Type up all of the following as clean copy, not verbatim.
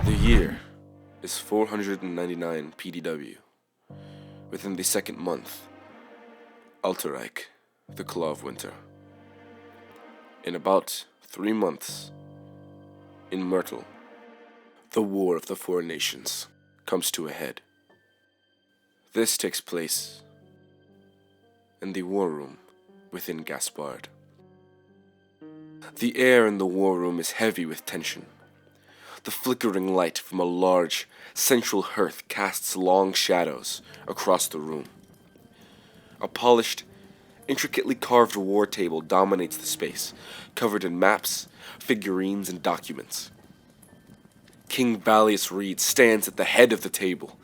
The year is 499 PDW. Within the second month, Alterreich, the Claw of Winter. In about 3 months, in Myrtle, the War of the Four Nations comes to a head. This takes place in the war room within Gaspard. The air in the war room is heavy with tension. The flickering light from a large, central hearth casts long shadows across the room. A polished, intricately carved war table dominates the space, covered in maps, figurines, and documents. King Valius Reed stands at the head of the table,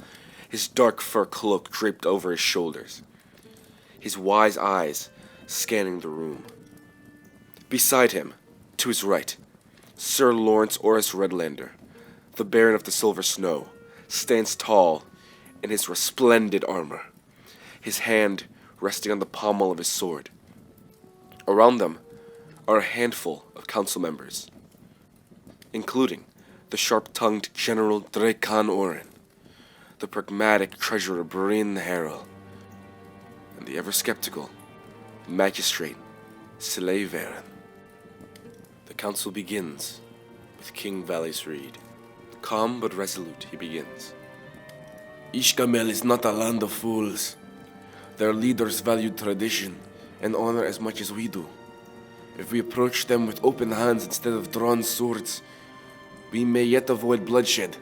his dark fur cloak draped over his shoulders, his wise eyes scanning the room. Beside him, to his right, Sir Lawrence Orris Redlander, the Baron of the Silver Snow, stands tall in his resplendent armor, his hand resting on the pommel of his sword. Around them are a handful of council members, including the sharp-tongued General Drekan Oren, the pragmatic Treasurer Bryn Harrell, and the ever-skeptical Magistrate Silei Varen. The council begins with King Valius Reed. Calm but resolute, he begins. Ishkamel is not a land of fools. Their leaders value tradition and honor as much as we do. If we approach them with open hands instead of drawn swords, we may yet avoid bloodshed.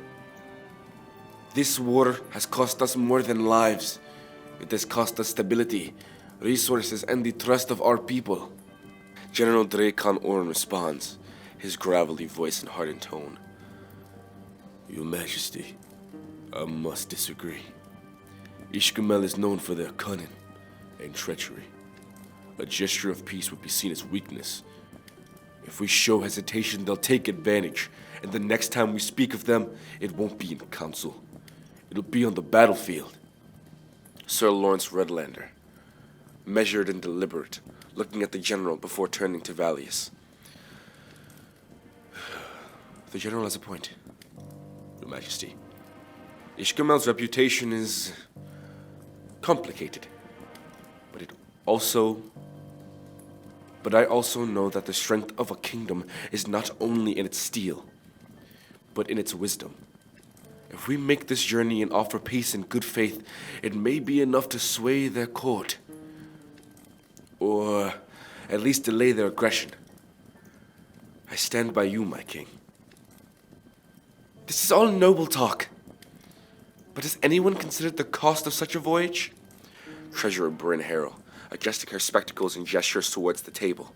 This war has cost us more than lives. It has cost us stability, resources, and the trust of our people. General Drekan Oren responds, his gravelly voice and hardened tone. Your Majesty, I must disagree. Ishkamel is known for their cunning and treachery. A gesture of peace would be seen as weakness. If we show hesitation, they'll take advantage, and the next time we speak of them, it won't be in council. It'll be on the battlefield. Sir Lawrence Redlander, measured and deliberate, looking at the general before turning to Valius. The general has a point, Your Majesty. Ishkamel's reputation is complicated, but I also know that the strength of a kingdom is not only in its steel, but in its wisdom. If we make this journey and offer peace and good faith, it may be enough to sway their court, or at least delay their aggression. I stand by you, my king. This is all noble talk, but has anyone considered the cost of such a voyage? Treasurer Bryn Harrell, adjusting her spectacles and gestures towards the table.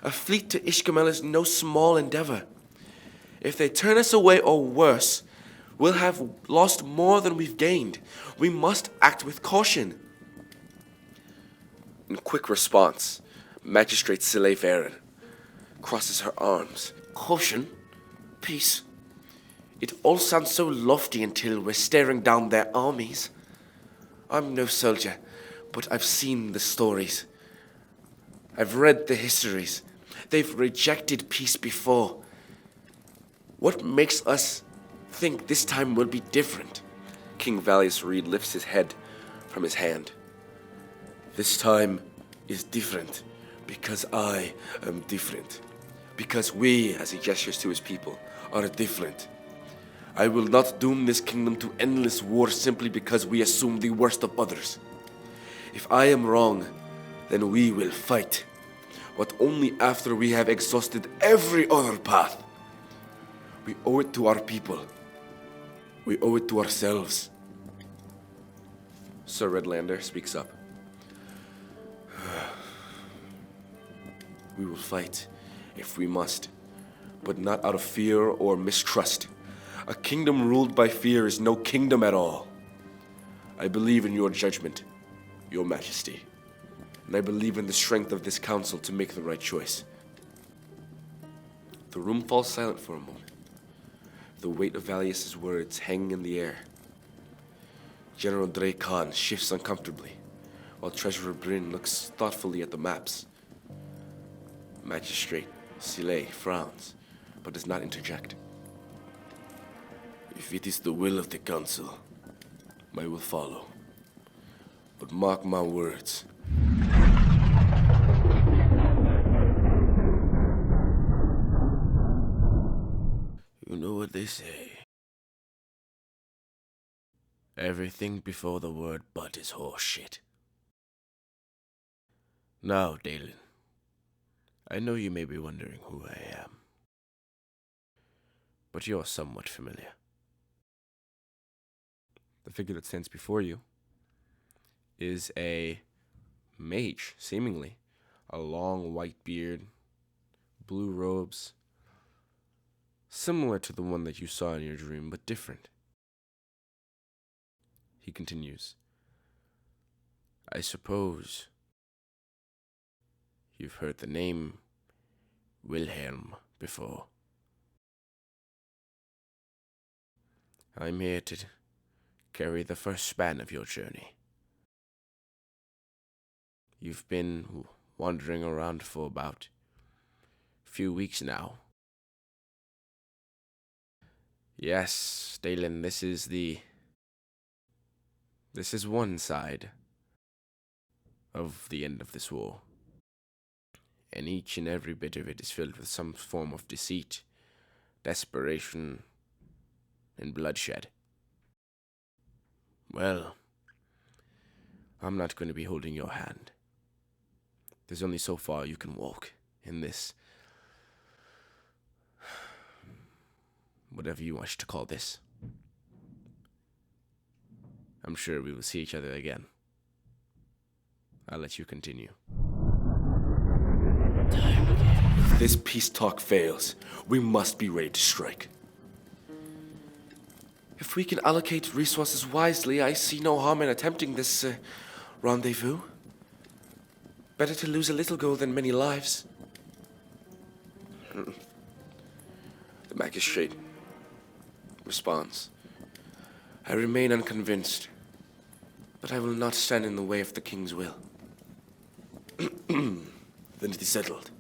A fleet to Ishkamel is no small endeavor. If they turn us away or worse, we'll have lost more than we've gained. We must act with caution. In quick response, Magistrate Silei Varen crosses her arms. Caution? Peace? It all sounds so lofty until we're staring down their armies. I'm no soldier, but I've seen the stories. I've read the histories. They've rejected peace before. What makes us think this time will be different? King Valius Reed lifts his head from his hand. This time is different because I am different. Because we, as he gestures to his people, are different. I will not doom this kingdom to endless war simply because we assume the worst of others. If I am wrong, then we will fight, but only after we have exhausted every other path. We owe it to our people. We owe it to ourselves. Sir Redlander speaks up. We will fight if we must, but not out of fear or mistrust. A kingdom ruled by fear is no kingdom at all. I believe in your judgment, Your Majesty, and I believe in the strength of this council to make the right choice. The room falls silent for a moment, the weight of Valius's words hanging in the air. General Drekan shifts uncomfortably, while Treasurer Bryn looks thoughtfully at the maps. Magistrate Silei frowns, but does not interject. If it is the will of the council, I will follow. But mark my words. You know what they say. Everything before the word but is horseshit. Now, Dalen, I know you may be wondering who I am, but you're somewhat familiar. The figure that stands before you is a mage, seemingly. A long white beard, blue robes, similar to the one that you saw in your dream, but different. He continues, I suppose you've heard the name Wilhelm before. I'm here to carry the first span of your journey. You've been wandering around for about a few weeks now. Yes, Dalen, this is one side of the end of this war. And each and every bit of it is filled with some form of deceit, desperation, and bloodshed. Well, I'm not going to be holding your hand. There's only so far you can walk in this, whatever you wish to call this. I'm sure we will see each other again. I'll let you continue. If this peace talk fails, we must be ready to strike. If we can allocate resources wisely, I see no harm in attempting this rendezvous. Better to lose a little gold than many lives. The magistrate responds, I remain unconvinced, but I will not stand in the way of the king's will. Then it is settled.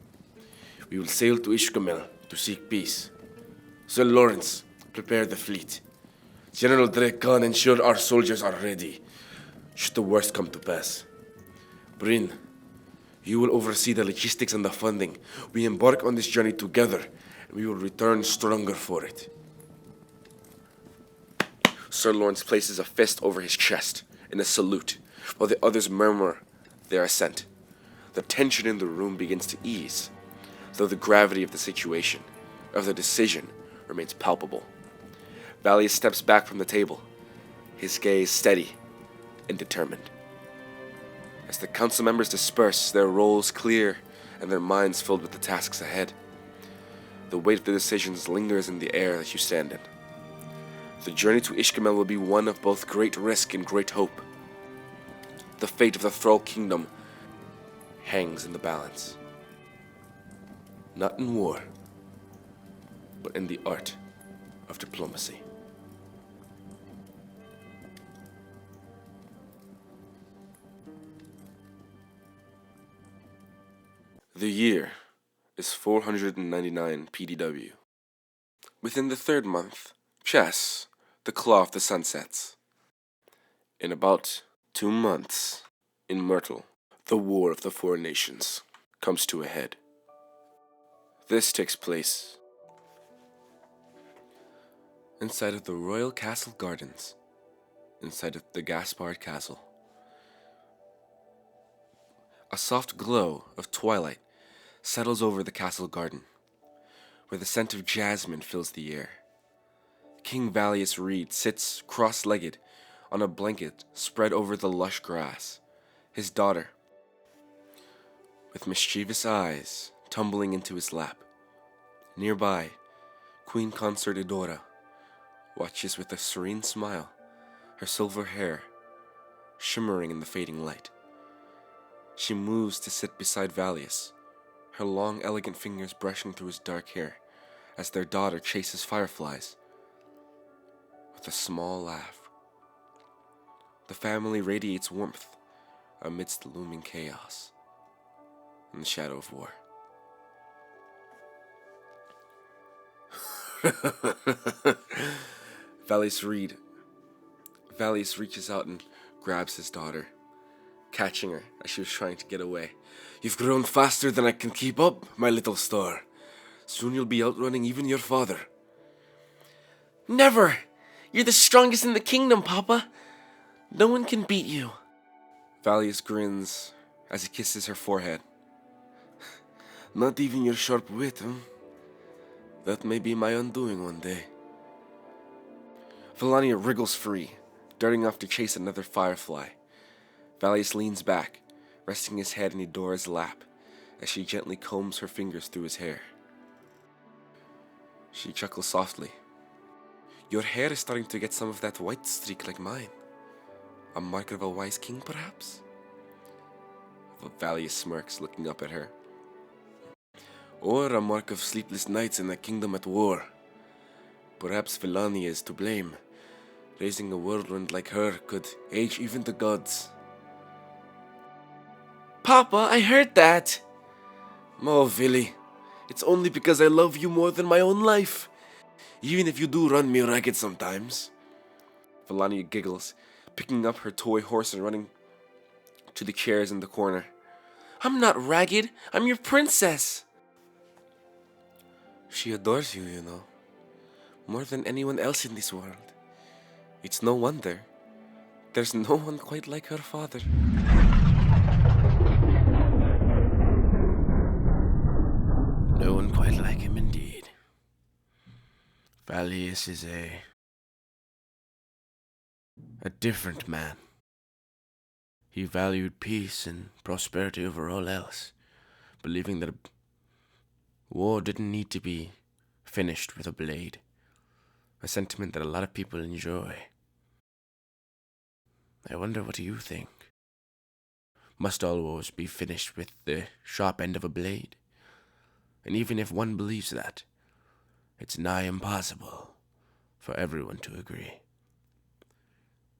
We will sail to Ishkamel to seek peace. Sir Lawrence, prepare the fleet. General Drake Khan, ensure our soldiers are ready, should the worst come to pass. Bryn, you will oversee the logistics and the funding. We embark on this journey together, and we will return stronger for it. Sir Lawrence places a fist over his chest in a salute, while the others murmur their assent. The tension in the room begins to ease, though the gravity of the situation, of the decision, remains palpable. Valius steps back from the table, his gaze steady and determined. As the council members disperse, their roles clear and their minds filled with the tasks ahead, the weight of the decisions lingers in the air that you stand in. The journey to Ishkamel will be one of both great risk and great hope. The fate of the Thrall Kingdom hangs in the balance. Not in war, but in the art of diplomacy. The year is 499 PDW. Within the third month, Chess, the Claw of the Sun sets. In about 2 months, in Myrtle, the War of the Four Nations comes to a head. This takes place inside of the Royal Castle Gardens, inside of the Gaspard Castle. A soft glow of twilight settles over the castle garden, where the scent of jasmine fills the air. King Valius Reed sits cross-legged on a blanket spread over the lush grass, his daughter, with mischievous eyes, tumbling into his lap. Nearby, Queen Consort Edora watches with a serene smile, her silver hair shimmering in the fading light. She moves to sit beside Valius, her long, elegant fingers brushing through his dark hair as their daughter chases fireflies with a small laugh. The family radiates warmth amidst looming chaos and the shadow of war. Valius reaches out and grabs his daughter, catching her as she was trying to get away. You've grown faster than I can keep up, my little star. Soon you'll be outrunning even your father. Never! You're the strongest in the kingdom, Papa. No one can beat you. Valius grins as he kisses her forehead. Not even your sharp wit, huh? That may be my undoing one day. Villania wriggles free, darting off to chase another firefly. Valius leans back, resting his head in Edora's lap, as she gently combs her fingers through his hair. She chuckles softly. Your hair is starting to get some of that white streak like mine. A mark of a wise king, perhaps? Valius smirks, looking up at her. Or a mark of sleepless nights in a kingdom at war. Perhaps Villania is to blame. Raising a whirlwind like her could age even the gods. Papa, I heard that. Oh, Villy, it's only because I love you more than my own life. Even if you do run me ragged sometimes. Villania giggles, picking up her toy horse and running to the chairs in the corner. I'm not ragged. I'm your princess. She adores you, you know. More than anyone else in this world. It's no wonder. There's no one quite like her father. No one quite like him indeed. Valius is a different man. He valued peace and prosperity over all else, believing that war didn't need to be finished with a blade, a sentiment that a lot of people enjoy. I wonder what you think. Must all wars be finished with the sharp end of a blade? And even if one believes that, it's nigh impossible for everyone to agree.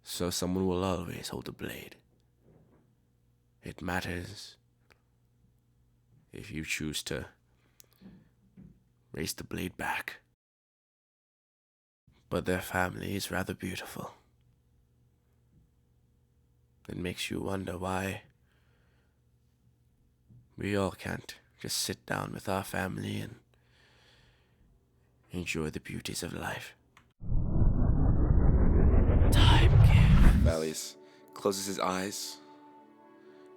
So someone will always hold a blade. It matters if you choose to raise the blade back. But their family is rather beautiful. It makes you wonder why we all can't just sit down with our family and enjoy the beauties of life. Time gives. Valius closes his eyes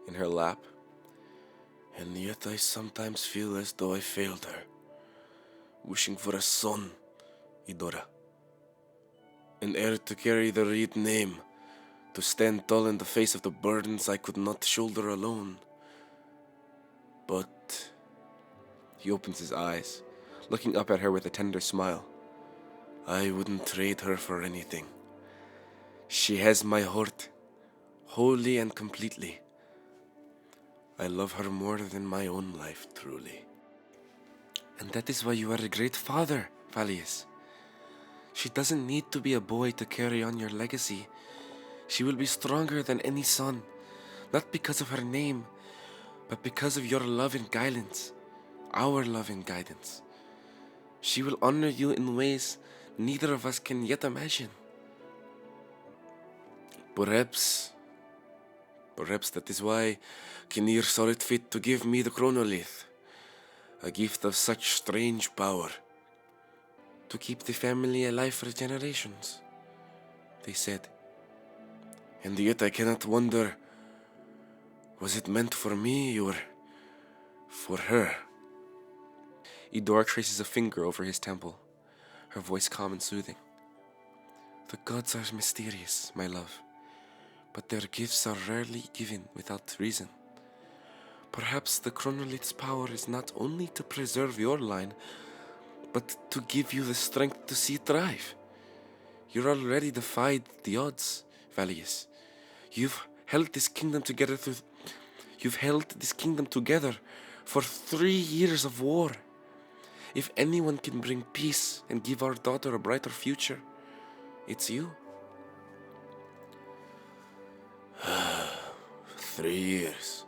in her lap. And yet I sometimes feel as though I failed her, wishing for a son, Idora. An heir to carry the Reed name, to stand tall in the face of the burdens I could not shoulder alone. But he opens his eyes, looking up at her with a tender smile. I wouldn't trade her for anything. She has my heart, wholly and completely. I love her more than my own life, truly. And that is why you are a great father, Valius. She doesn't need to be a boy to carry on your legacy. She will be stronger than any son, not because of her name, but because of your love and guidance, our love and guidance. She will honor you in ways neither of us can yet imagine. Perhaps that is why Kinnear saw it fit to give me the chronolith, a gift of such strange power. To keep the family alive for generations, they said. And yet I cannot wonder, was it meant for me or for her? Idora traces a finger over his temple, her voice calm and soothing. The gods are mysterious, my love, but their gifts are rarely given without reason. Perhaps the chronolith's power is not only to preserve your line, but to give you the strength to see it thrive. You've already defied the odds, Valius. You've held this kingdom together for 3 years of war. If anyone can bring peace and give our daughter a brighter future, it's you. 3 years.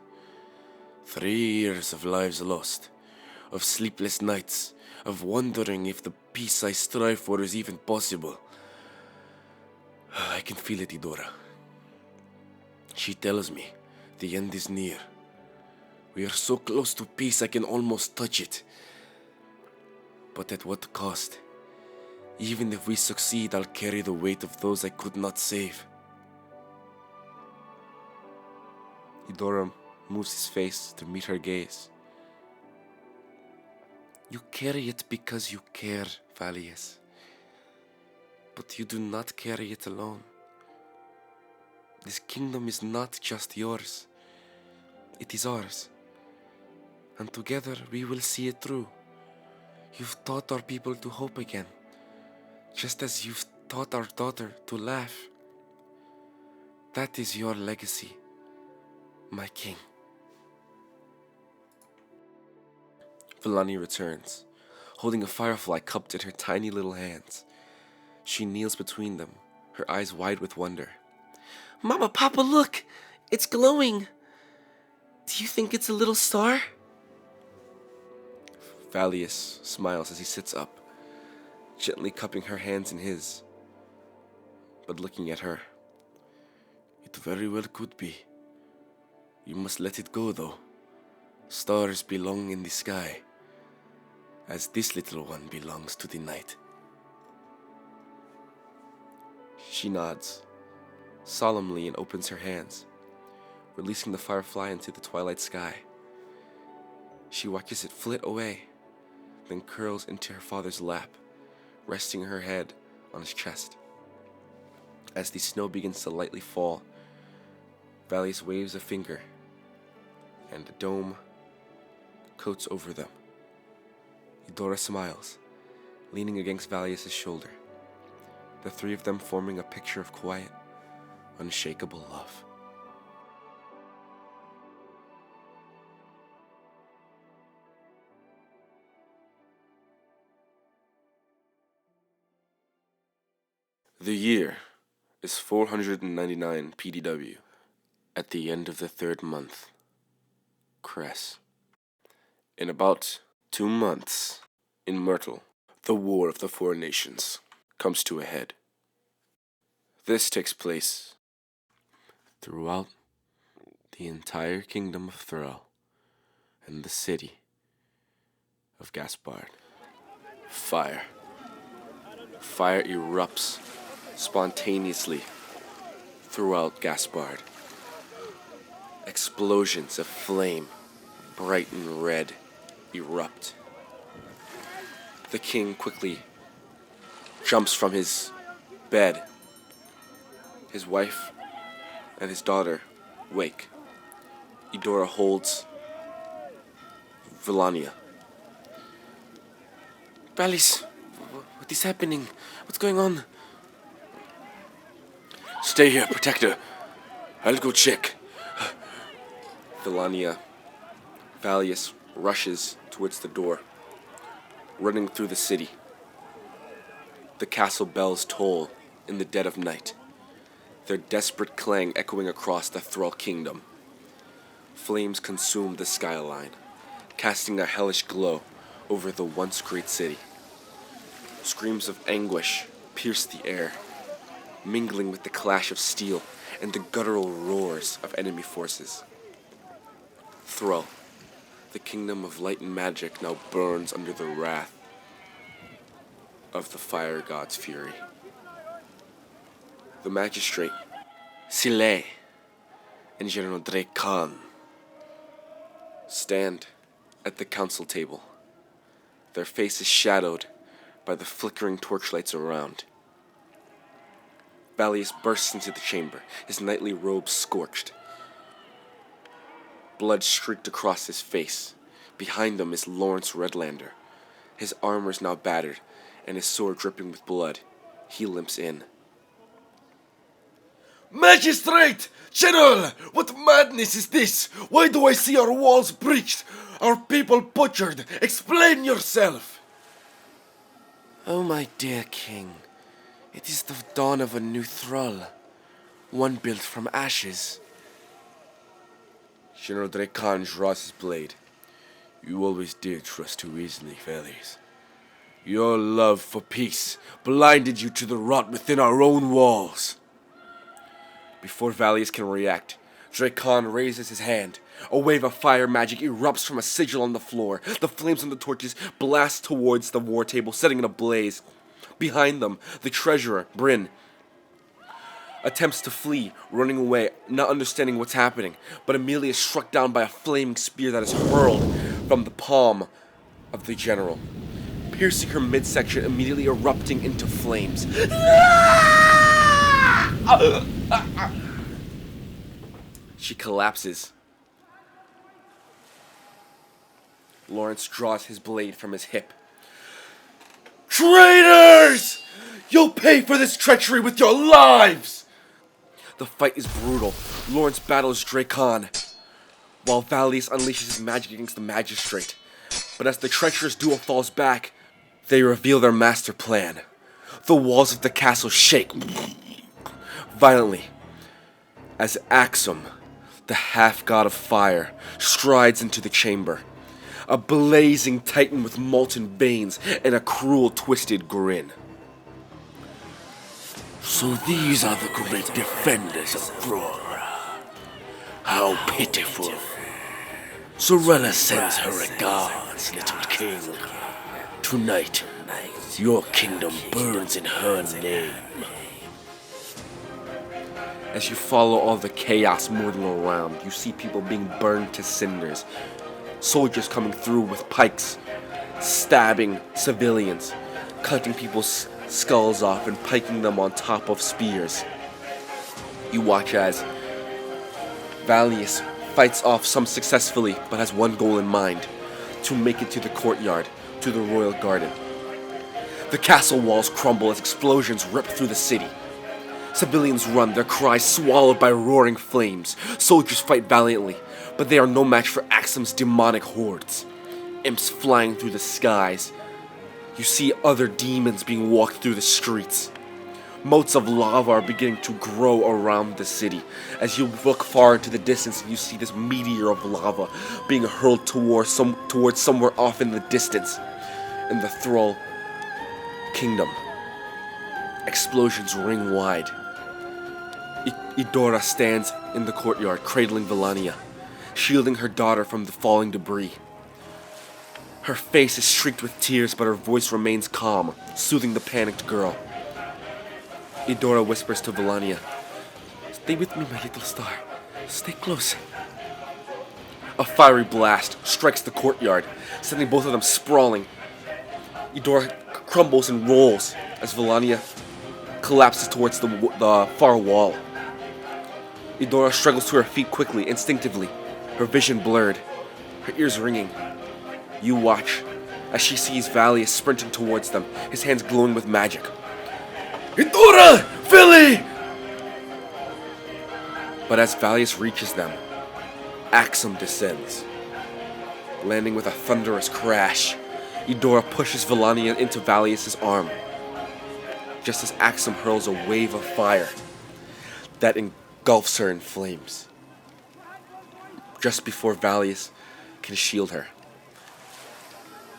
3 years of lives lost, of sleepless nights, of wondering if the peace I strive for is even possible. I can feel it, Idora. She tells me the end is near. We are so close to peace I can almost touch it. But at what cost? Even if we succeed, I'll carry the weight of those I could not save. Idora moves his face to meet her gaze. You carry it because you care, Valius. But you do not carry it alone. This kingdom is not just yours. It is ours. And together we will see it through. You've taught our people to hope again, just as you've taught our daughter to laugh. That is your legacy, my king. Villani returns, holding a firefly cupped in her tiny little hands. She kneels between them, her eyes wide with wonder. Mama, Papa, look! It's glowing! Do you think it's a little star? Valius smiles as he sits up, gently cupping her hands in his, but looking at her. It very well could be. You must let it go, though. Stars belong in the sky, as this little one belongs to the night. She nods, solemnly, and opens her hands, releasing the firefly into the twilight sky. She watches it flit away, then curls into her father's lap, resting her head on his chest. As the snow begins to lightly fall, Valius waves a finger, and a dome coats over them. Idora smiles, leaning against Valius' shoulder, the three of them forming a picture of quiet, unshakable love. The year is 499 PDW. At the end of the third month, Cress. In about 2 months, in Myrtle, the War of the Four Nations comes to a head. This takes place throughout the entire kingdom of Thrall and the city of Gaspard. Fire. Fire erupts spontaneously throughout Gaspard. Explosions of flame, bright and red, erupt. The king quickly jumps from his bed. His wife and his daughter wake. Idora holds Villania. Valis, what is happening? What's going on? Stay here, protector. I'll go check. Valius rushes towards the door, running through the city. The castle bells toll in the dead of night, their desperate clang echoing across the Thrall kingdom. Flames consume the skyline, casting a hellish glow over the once great city. Screams of anguish pierce the air, mingling with the clash of steel and the guttural roars of enemy forces. Thrall, the kingdom of light and magic, now burns under the wrath of the fire god's fury. The magistrate, Sile, and General Drake Khan stand at the council table, their faces shadowed by the flickering torchlights around. Valius bursts into the chamber, his knightly robes scorched. Blood streaked across his face. Behind him is Lawrence Redlander. His armor's now battered, and his sword dripping with blood. He limps in. Magistrate! General! What madness is this? Why do I see our walls breached? Our people butchered? Explain yourself! Oh, my dear king. It is the dawn of a new Thrall, one built from ashes. General Drake Khan draws his blade. You always did trust too easily, Valius. Your love for peace blinded you to the rot within our own walls. Before Valius can react, Dracon raises his hand. A wave of fire magic erupts from a sigil on the floor. The flames on the torches blast towards the war table, setting it ablaze. Behind them, the treasurer, Bryn, attempts to flee, running away, not understanding what's happening. But Amelia is struck down by a flaming spear that is hurled from the palm of the general, piercing her midsection, immediately erupting into flames. She collapses. Lawrence draws his blade from his hip. Traitors! You'll pay for this treachery with your lives! The fight is brutal. Lawrence battles Dracon, while Valius unleashes his magic against the magistrate. But as the treacherous duo falls back, they reveal their master plan. The walls of the castle shake violently as Axum, the half-god of fire, strides into the chamber. A blazing titan with molten veins and a cruel, twisted grin. So these are the great defenders of Aurora. How pitiful. Sorella sends her regards, little king. Tonight, your kingdom burns in her name. As you follow all the chaos moving around, you see people being burned to cinders. Soldiers coming through with pikes, stabbing civilians, cutting people's skulls off and piking them on top of spears. You watch as Valius fights off some successfully, but has one goal in mind: to make it to the courtyard, to the royal garden. The castle walls crumble as explosions rip through the city. Civilians run, their cries swallowed by roaring flames. Soldiers fight valiantly, but they are no match for Axum's demonic hordes. Imps flying through the skies. You see other demons being walked through the streets. Moats of lava are beginning to grow around the city. As you look far into the distance, you see this meteor of lava being hurled towards somewhere off in the distance, in the Thrall Kingdom. Explosions ring wide. Idora stands in the courtyard, cradling Valania, shielding her daughter from the falling debris. Her face is streaked with tears, but her voice remains calm, soothing the panicked girl. Idora whispers to Valania, "Stay with me, my little star. Stay close." A fiery blast strikes the courtyard, sending both of them sprawling. Idora crumbles and rolls as Valania collapses towards the far wall. Idora struggles to her feet quickly, instinctively, her vision blurred, her ears ringing. You watch as she sees Valius sprinting towards them, his hands glowing with magic. "Idora! Philly!" But as Valius reaches them, Axum descends. Landing with a thunderous crash, Idora pushes Valania into Valius' arm, just as Axum hurls a wave of fire that engulfs her in flames, just before Valius can shield her.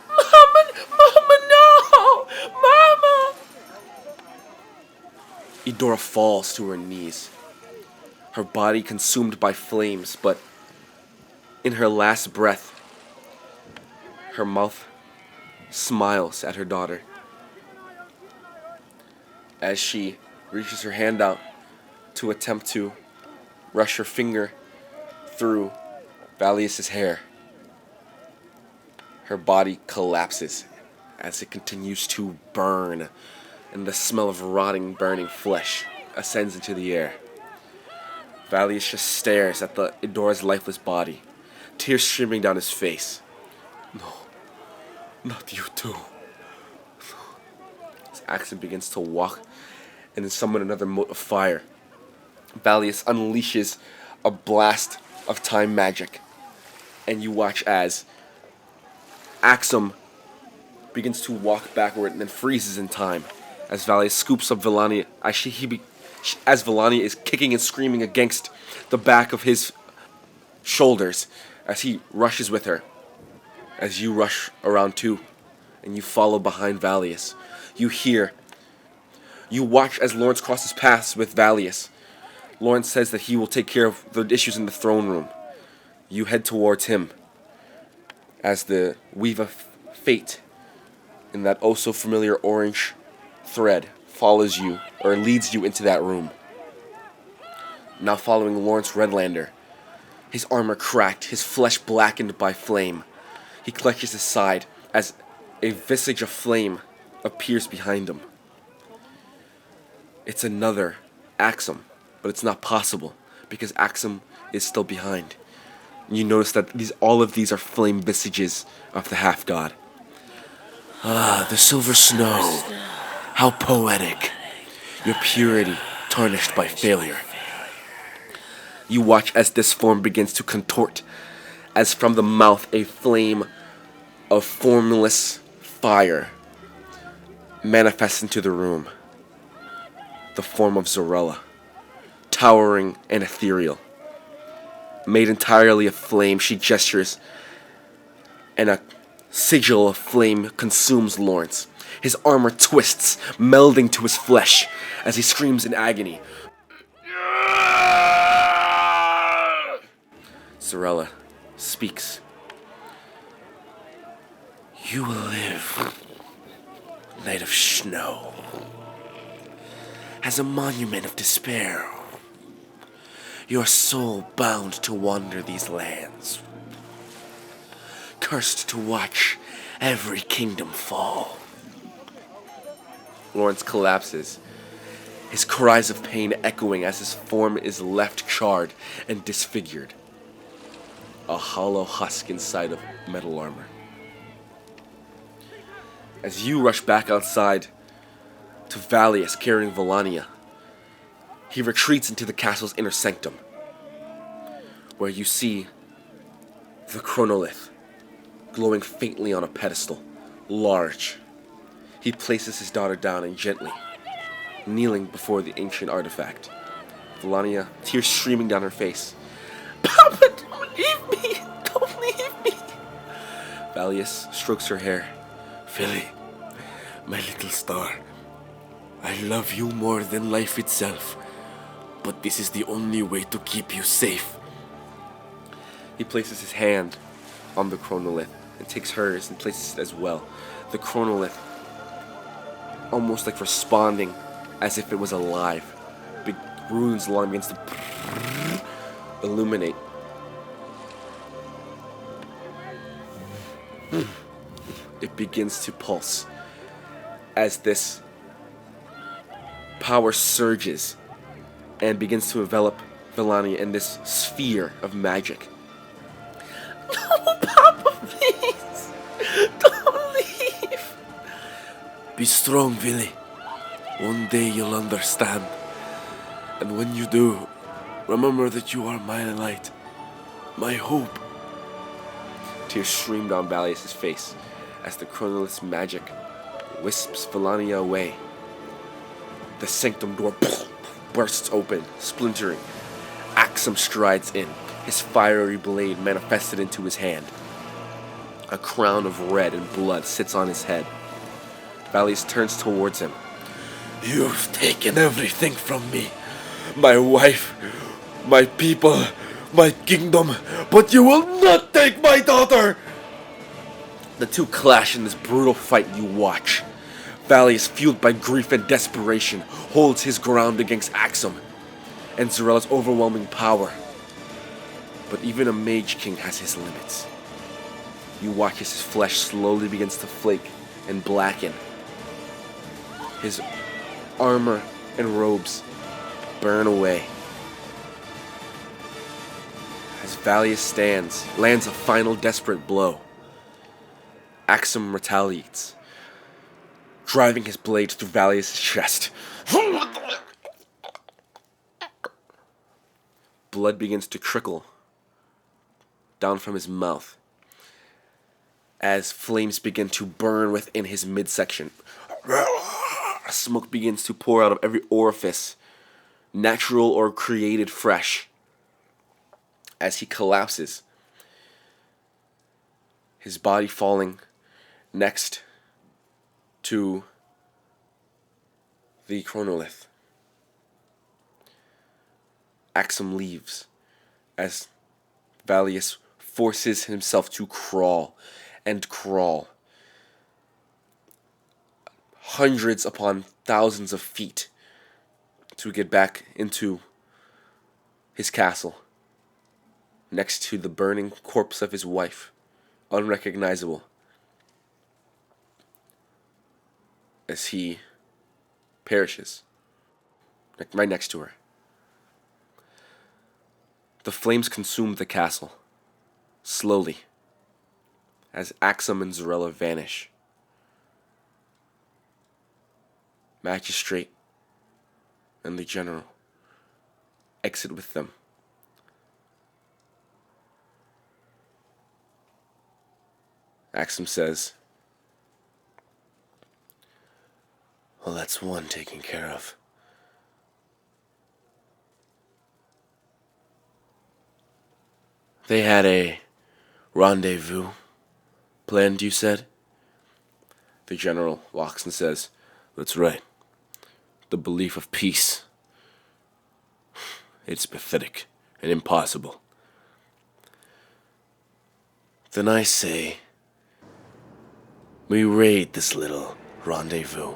Mama, no! Mama! Idora falls to her knees, her body consumed by flames, but in her last breath, her mouth smiles at her daughter. As she reaches her hand out to attempt to rush her finger through Valius' hair, her body collapses as it continues to burn, and the smell of rotting, burning flesh ascends into the air. Valius just stares at Idora's lifeless body, tears streaming down his face. "No, not you too." As Axum begins to walk and then summon another mote of fire, Valius unleashes a blast of time magic, and you watch as Axum begins to walk backward and then freezes in time as Valius scoops up Valania as Valania is kicking and screaming against the back of his shoulders as he rushes with her. As you rush around too, and you follow behind Valius, you watch as Lawrence crosses paths with Valius. Lawrence says that he will take care of the issues in the throne room. You head towards him as the weave of fate in that oh so familiar orange thread follows you or leads you into that room. Now following Lawrence Redlander, his armor cracked, his flesh blackened by flame. He clutches his side as a visage of flame appears behind him. It's another Axum, but it's not possible because Axum is still behind. You notice that all of these are flame visages of the half-god. Ah, the silver snow. How poetic. Your purity tarnished by failure. You watch as this form begins to contort, as from the mouth a flame of formless fire manifests into the room. The form of Zarella, towering and ethereal. Made entirely of flame, she gestures, and a sigil of flame consumes Lawrence. His armor twists, melding to his flesh, as he screams in agony. Zarella speaks. You will live, Knight of Snow, as a monument of despair. Your soul bound to wander these lands, cursed to watch every kingdom fall. Lawrence collapses, his cries of pain echoing as his form is left charred and disfigured. A hollow husk inside of metal armor. As you rush back outside to Valius carrying Volania, he retreats into the castle's inner sanctum, where you see the chronolith glowing faintly on a pedestal, large. He places his daughter down and gently, kneeling before the ancient artifact. Volania, tears streaming down her face. Papa, don't leave me! Don't leave me! Valius strokes her hair. Philly, my little star, I love you more than life itself, but this is the only way to keep you safe. He places his hand on the chronolith and takes hers and places it as well. The chronolith, almost like responding as if it was alive. Big runes along begins to illuminate. It begins to pulse as this power surges and begins to envelop Villani in this sphere of magic. No, Papa, please! Don't leave! Be strong, Billy. One day you'll understand. And when you do, remember that you are my light, my hope. Tears stream down Valius' face as the chronolith's magic wisps Villania away. The sanctum door bursts open, splintering. Axum strides in, his fiery blade manifested into his hand. A crown of red and blood sits on his head. Valius turns towards him. You've taken everything from me. My wife, my people, my kingdom, but you will not take my daughter! The two clash in this brutal fight you watch. Valius, fueled by grief and desperation, holds his ground against Axum and Zarella's overwhelming power. But even a Mage King has his limits. You watch as his flesh slowly begins to flake and blacken. His armor and robes burn away. As Valius lands a final desperate blow. Axum retaliates, driving his blade through Valius' chest. Blood begins to trickle down from his mouth as flames begin to burn within his midsection. Smoke begins to pour out of every orifice, natural or created fresh, as he collapses, his body falling next to the chronolith. Axum leaves as Valius forces himself to crawl and crawl. Hundreds upon thousands of feet to get back into his castle, next to the burning corpse of his wife, unrecognizable, as he perishes right next to her. The flames consume the castle, slowly, as Axum and Zarella vanish. Magistrate and the general exit with them. Axum says, Well, that's one taken care of. They had a rendezvous planned, you said? the general walks and says, That's right. The belief of peace. It's pathetic and impossible. Then I say, we raid this little rendezvous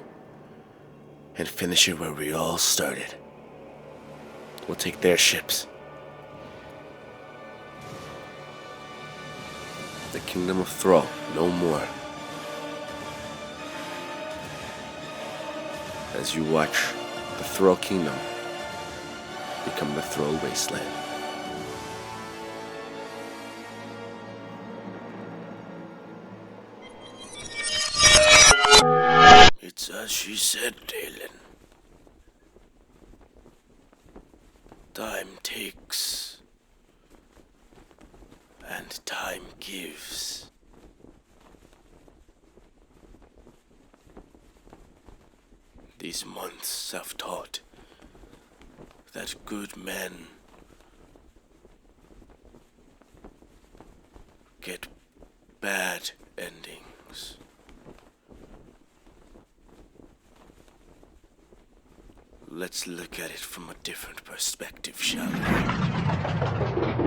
and finish it where we all started. We'll take their ships. The Kingdom of Thrall, no more. As you watch the Thrall Kingdom become the Thrall Wasteland. It's as she said, Dalen. Time takes, and time gives. These months have taught that good men get bad endings. Let's look at it from a different perspective, shall we?